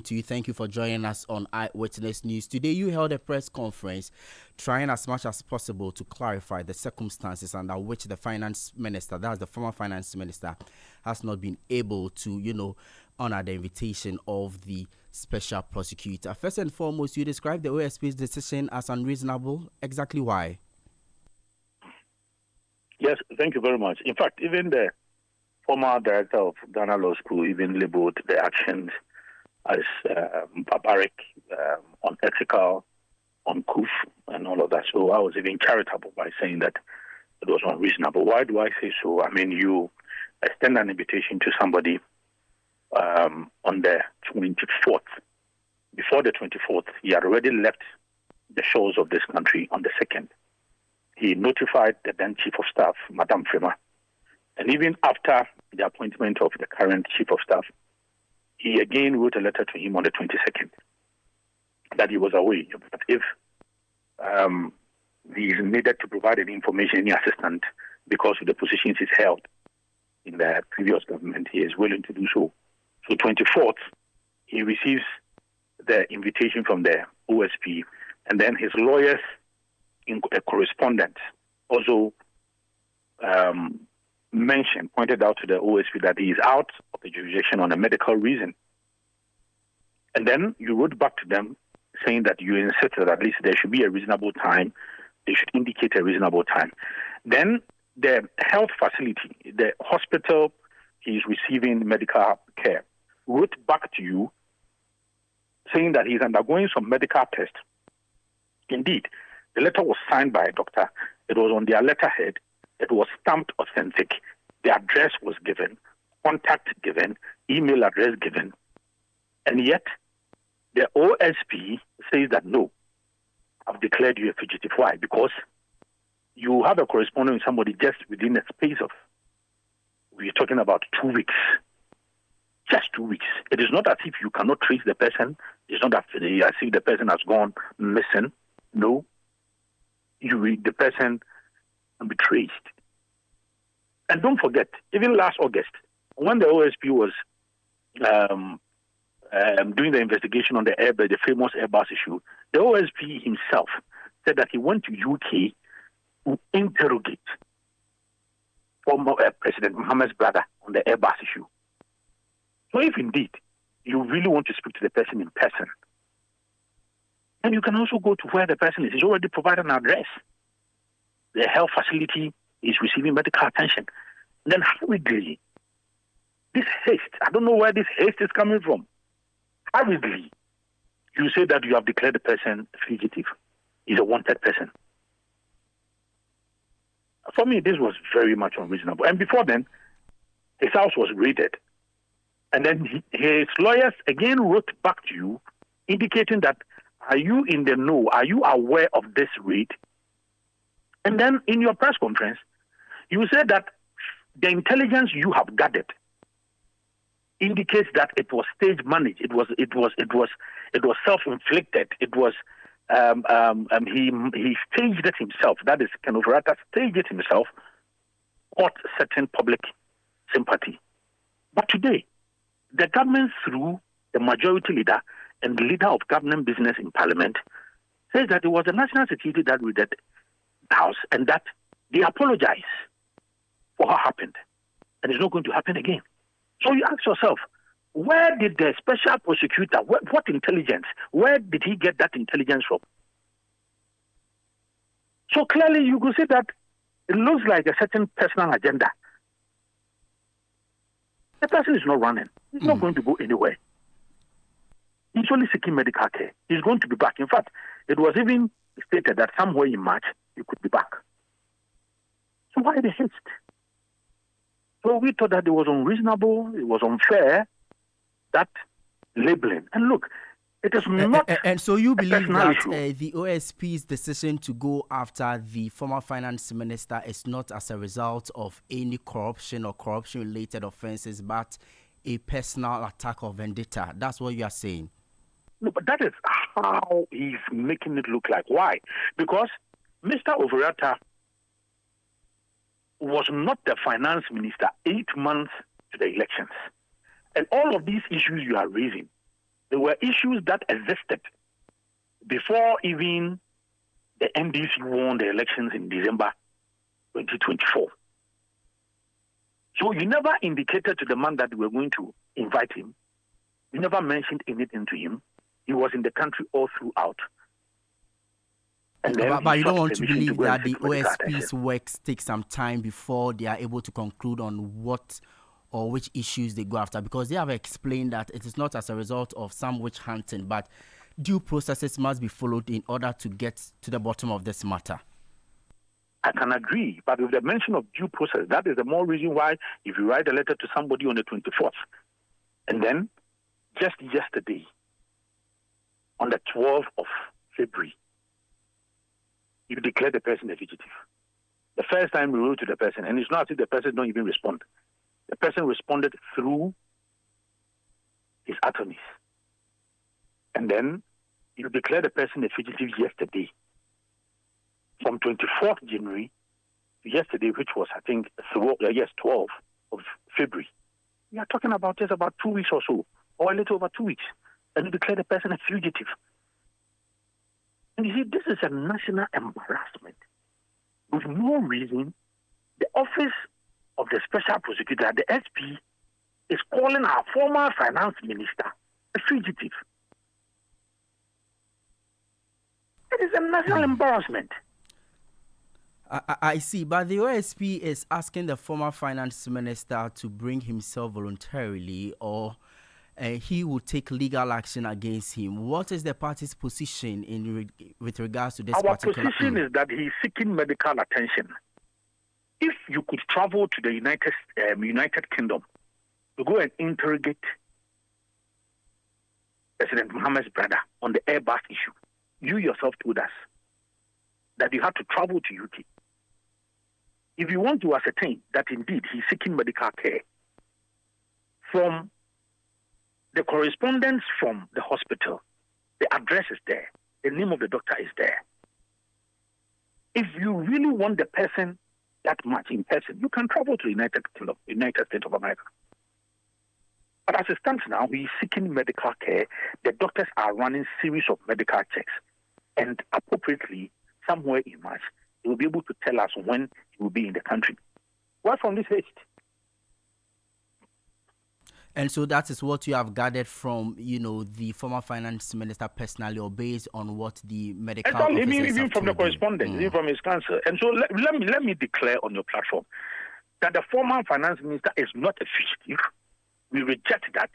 to you. Thank you for joining us on Eyewitness News. Today, you held a press conference trying as much as possible to clarify the circumstances under which the finance minister, that's the former finance minister, has not been able to, honor the invitation of the special prosecutor. First and foremost, you described the OSP's decision as unreasonable. Exactly why? Yes, thank you very much. In fact, even the former director of Ghana Law School even labeled the actions as barbaric, unethical, uncouth, and all of that. So I was even charitable by saying that it was unreasonable. Why do I say so? I mean, you extend an invitation to somebody on the 24th. Before the 24th, he had already left the shores of this country on the 2nd. He notified the then Chief of Staff, Madame Frema. And even after the appointment of the current Chief of Staff, he again wrote a letter to him on the 22nd that he was away. But if he is needed to provide any information, any assistance, because of the positions he's held in the previous government, he is willing to do so. So 24th, he receives the invitation from the OSP, and then his lawyers in a correspondence also pointed out to the OSP that he is out of the jurisdiction on a medical reason. And then you wrote back to them saying that you insist that at least there should be a reasonable time. They should indicate a reasonable time. Then the health facility, the hospital he is receiving medical care, wrote back to you saying that he is undergoing some medical test. Indeed, the letter was signed by a doctor. It was on their letterhead. It was stamped authentic. The address was given, contact given, email address given. And yet, the OSP says that no, I've declared you a fugitive. Why? Because you have a correspondence with somebody just within a space of, we're talking about 2 weeks. Just 2 weeks. It is not as if you cannot trace the person. It's not as if the person has gone missing. No. The person can be traced. And don't forget, even last August, when the OSP was doing the investigation on the famous Airbus issue, the OSP himself said that he went to UK to interrogate former President Mohammed's brother on the Airbus issue. So if indeed you really want to speak to the person in person, then you can also go to where the person is. He's already provided an address. The health facility is receiving medical attention. Then hurriedly, this haste, I don't know where this haste is coming from. Hurriedly, you say that you have declared the person fugitive. He's a wanted person. For me, this was very much unreasonable. And before then, his house was raided. And then his lawyers again wrote back to you, indicating that, are you in the know? Are you aware of this raid? And then in your press conference, you said that the intelligence you have gathered indicates that it was stage managed. It was self-inflicted. It was he staged it himself. That is, Ken Ofori-Atta staged it himself, caught certain public sympathy. But today, the government, through the majority leader and the leader of government business in Parliament, says that it was the national security that raided the house and that they apologize for what happened. And it's not going to happen again. So you ask yourself, where did the special prosecutor, what intelligence, where did he get that intelligence from? So clearly you could say that it looks like a certain personal agenda. The person is not running. He's not going to go anywhere. He's only seeking medical care. He's going to be back. In fact, it was even stated that somewhere in March, he could be back. So why the haste? So we thought that it was unreasonable, it was unfair, that labeling. And look, it is not. And so you believe that the OSP's decision to go after the former finance minister is not as a result of any corruption or corruption-related offenses, but a personal attack or vendetta. That's what you are saying. No, but that is how he's making it look like. Why? Because Mr. Ofori-Atta was not the finance minister 8 months to the elections. And all of these issues you are raising, There were issues that existed before even the NDC won the elections in December 2024. So you never indicated to the man that we were going to invite him. You never mentioned anything to him. He was in the country all throughout. And then but you don't want to believe that the OSP's works take some time before they are able to conclude on what or which issues they go after, because they have explained that it is not as a result of some witch hunting, but due processes must be followed in order to get to the bottom of this matter. I can agree, but with the mention of due process, that is the more reason why if you write a letter to somebody on the 24th, and then just yesterday, on the 12th of February, you declare the person a fugitive. The first time we wrote to the person, and it's not as if the person don't even respond. The person responded through his attorneys. And then you declare the person a fugitive yesterday. From 24th January to yesterday, which was, I think, 12th of February. We are talking about just about 2 weeks or so, or a little over 2 weeks. And you declare the person a fugitive. And you see, this is a national embarrassment. With no reason, the office of the special prosecutor, the SP, is calling our former finance minister a fugitive. It is a national embarrassment. I see, but the OSP is asking the former finance minister to bring himself voluntarily, or he will take legal action against him. What is the party's position with regards to this particular? Our position is that he is seeking medical attention. If you could travel to the United Kingdom to go and interrogate President Mohammed's brother on the Airbus issue, you yourself told us that you had to travel to UK. If you want to ascertain that indeed he's seeking medical care, from the correspondence from the hospital, the address is there, the name of the doctor is there. If you really want the person that much in person, you can travel to the United States of America. But as it stands now, he's seeking medical care. The doctors are running series of medical checks. And appropriately, somewhere in March, they will be able to tell us when he will be in the country. Why from this haste? And so that is what you have gathered from, the former finance minister personally, or based on what the medical officers even from the correspondence, even from his counsel. And so let me declare on your platform that the former finance minister is not a fugitive. We reject that.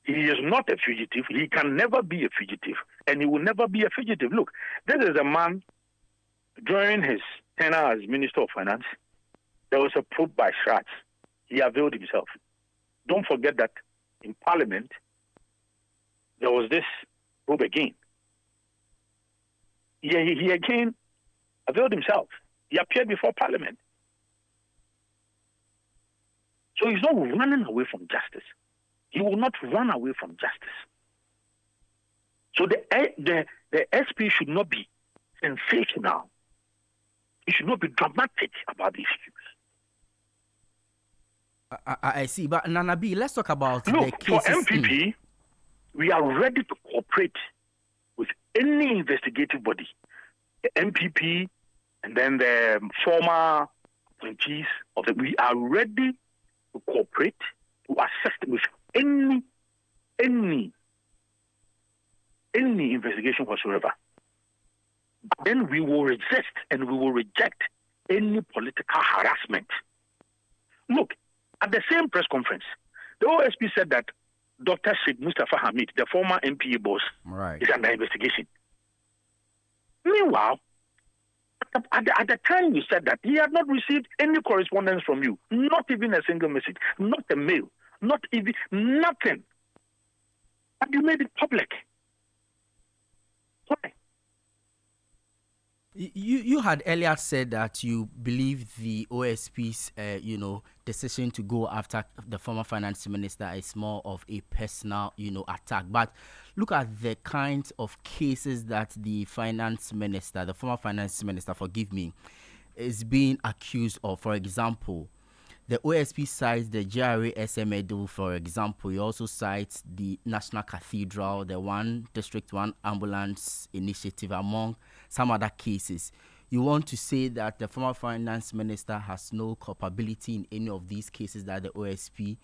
He is not a fugitive. He can never be a fugitive. And he will never be a fugitive. Look, this is a man, during his tenure as Minister of Finance, there was a probe by Scratch. He availed himself. Don't forget that in Parliament, there was this probe again. He again availed himself. He appeared before Parliament. So he's not running away from justice. He will not run away from justice. So the SP should not be sensational. He should not be dramatic about these issues. I see. But Nana B, let's talk about Look, the cases. For MPP, we are ready to cooperate with any investigative body. The MPP and then the former appointees we are ready to cooperate, to assist with any investigation whatsoever. Then we will resist and we will reject any political harassment. Look, at the same press conference, the OSP said that Dr. Sheikh Mustafa Hamid, the former MPA boss, is under investigation. Meanwhile, at the time you said that, he had not received any correspondence from you, not even a single message, not a mail, not even nothing. But you made it public. Why? You had earlier said that you believe the OSP's decision to go after the former finance minister is more of a personal attack. But look at the kinds of cases that the former finance minister, is being accused of. For example, the OSP cites the GRA SMA deal, for example. He also cites the National Cathedral, the One District, One Ambulance initiative, among some other cases. You want to say that the former finance minister has no culpability in any of these cases that the OSP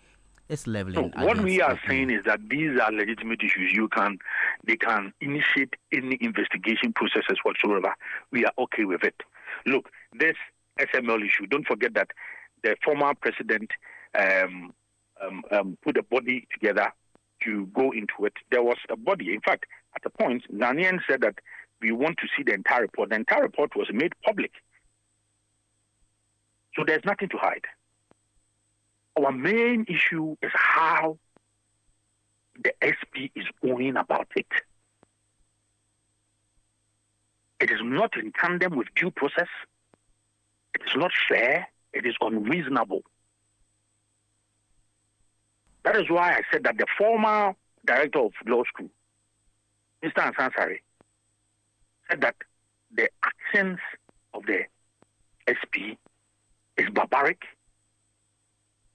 is leveling against? What we are saying is that these are legitimate issues. They can initiate any investigation processes whatsoever. We are okay with it. Look, this SML issue, don't forget that the former president put a body together to go into it. There was a body. In fact, at a point, Ghanaian said that we want to see the entire report. The entire report was made public. So there's nothing to hide. Our main issue is how the SP is going about it. It is not in tandem with due process. It is not fair. It is unreasonable. That is why I said that the former director of law school, Mr. Ansansari, said that the actions of the SP is barbaric,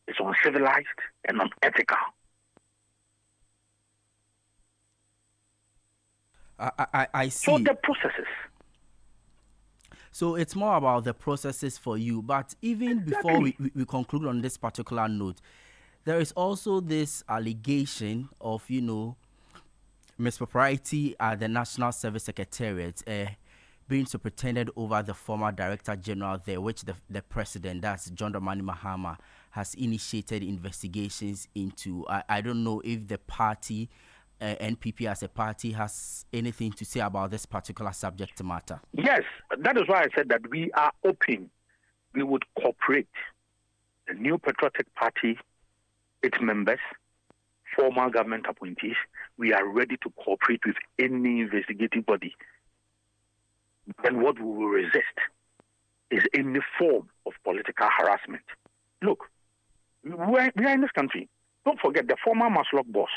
it's uncivilized, and unethical. I see. So the processes. So it's more about the processes for you. But even before we conclude on this particular note, there is also this allegation of, mispropriety at the National Service Secretariat being superintended over the former Director General there, which the president, that's John Dramani Mahama, has initiated investigations into. I don't know if the party, NPP as a party, has anything to say about this particular subject matter. Yes, that is why I said that we are open. We would cooperate. The New Patriotic Party, its members, former government appointees, we are ready to cooperate with any investigative body. Then what we will resist is any form of political harassment. Look, we are in this country. Don't forget the former Maslock boss,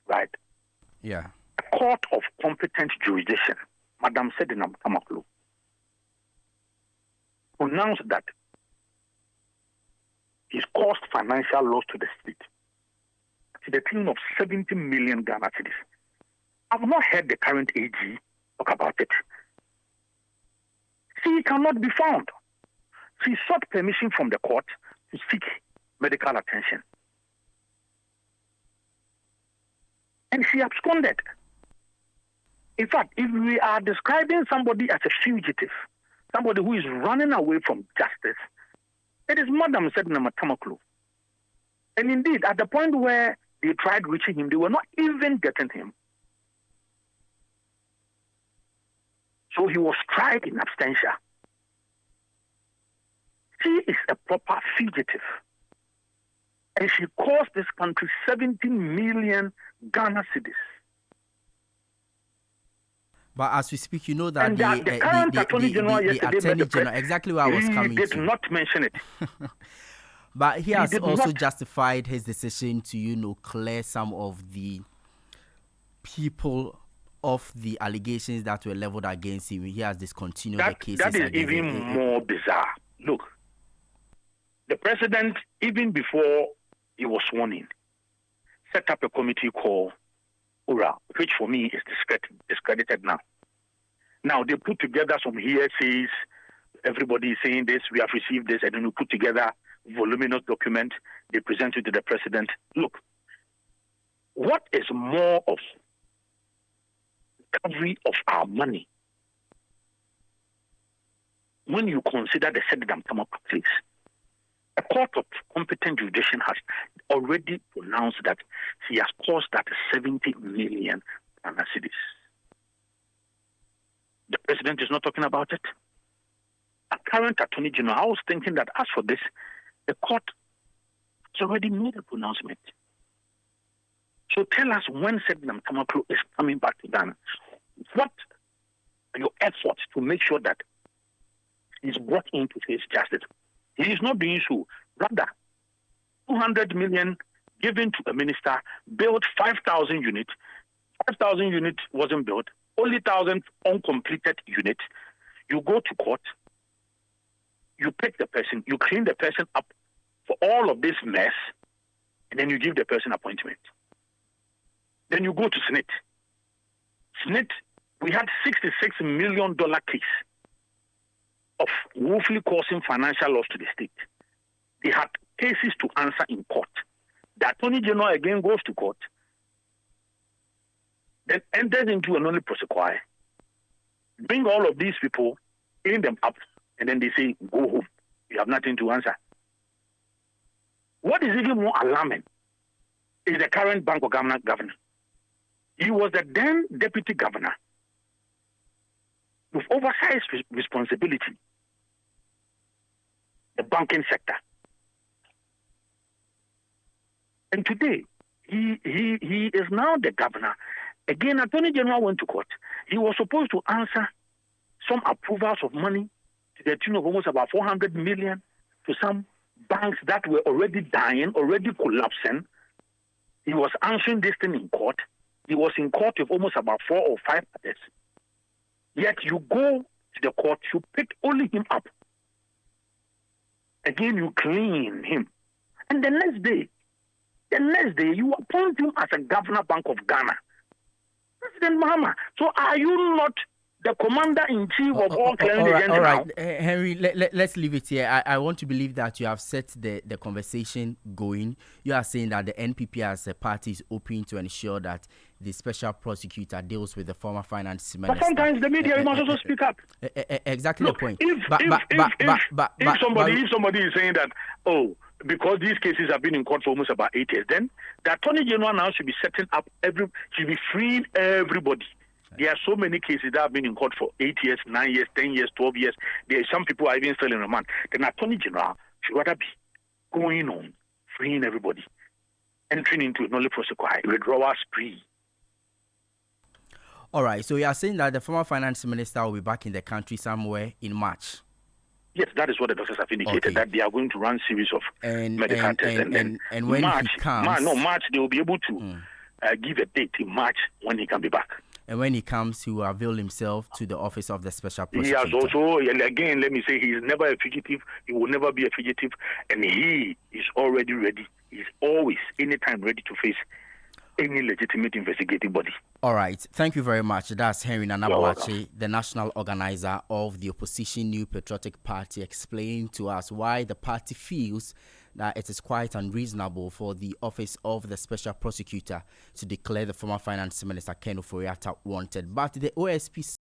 right? Yeah. A court of competent jurisdiction, Madam Sedinam Kamaklu, pronounced that he's caused financial loss to the state to the tune of 70 million Ghana cedis. I've not heard the current AG talk about it. She cannot be found. She sought permission from the court to seek medical attention. And she absconded. In fact, if we are describing somebody as a fugitive, somebody who is running away from justice, it is Madam Sedna Matamaklu. And indeed, at the point where they tried reaching him, they were not even getting him. So he was tried in absentia. She is a proper fugitive. And she cost this country 17 million Ghana cedis. But as we speak, you know that the current Attorney General yesterday, Attorney General, exactly where I was coming to. He did not mention it. But he has also justified his decision to, clear some of the people of the allegations that were leveled against him. He has discontinued the cases. That is even more bizarre. Look, the president, even before he was sworn in, set up a committee called URA, which for me is discredited now. Now, they put together some hearsays. Everybody is saying this, we have received this, and then we put together voluminous document. They present it to the president. Look, what is more of recovery of our money when you consider the Sedidam Tamako case? A court of competent jurisdiction has already pronounced that he has caused that 70 million Ghana cedis. The president is not talking about it. A current Attorney General, I was thinking that as for this, the court has already made a pronouncement. So tell us when Sedinam Tamaklu is coming back to Ghana. What are your efforts to make sure that he's brought in to face justice? He is not doing so. Rather, 200 million given to a minister, built 5,000 units. 5,000 units wasn't built. Only 1,000 uncompleted units. You go to court. you pick the person, you clean the person up for all of this mess, and then you give the person appointment. Then you go to SNIT. SNIT, we had $66 million case of woefully causing financial loss to the state. They had cases to answer in court. The Attorney General again goes to court, then enters into a nolle prosequi, bring all of these people, clean them up, and then they say, go home. You have nothing to answer. What is even more alarming is the current Bank of Ghana governor. He was the then deputy governor with oversized responsibility, the banking sector. And today, he is now the governor. Again, Attorney General went to court. He was supposed to answer some approvals of money to the tune of almost about 400 million to some banks that were already dying, already collapsing. He was answering this thing in court. He was in court with almost about 4 or 5 others. Yet you go to the court, you pick only him up. Again, you clean him. And the next day, you appoint him as a governor, Bank of Ghana. President Mahama. So are you not the commander-in-chief of all clearing agents? All right. Henry, let's leave it here. I want to believe that you have set the conversation going. You are saying that the NPP as a party is open to ensure that the special prosecutor deals with the former finance minister. But sometimes the media must also speak up. Exactly. Look, the point. If somebody is saying that, because these cases have been in court for almost about 8 years, then the Attorney General now should be setting up should be freeing everybody. There are so many cases that have been in court for 8 years, 9 years, 10 years, 12 years. There are some people are even still in remand. The Attorney General should rather be going on, freeing everybody, entering into a nolle prosequi, withdrawal spree. All right, so you are saying that the former finance minister will be back in the country somewhere in March? Yes, that is what the doctors have indicated, that they are going to run series of medical tests. And when March, he comes... March, they will be able to give a date in March when he can be back. And when he comes, he will avail himself to the office of the special prosecutor. He has also, and again, let me say, he is never a fugitive. He will never be a fugitive. And he is already ready. He is always, anytime, ready to face any legitimate investigative body. All right. Thank you very much. That's Henry Nanabuachi, the national organizer of the opposition New Patriotic Party, explaining to us why the party feels that it is quite unreasonable for the office of the special prosecutor to declare the former finance minister Ken Ofori-Atta wanted. But the OSP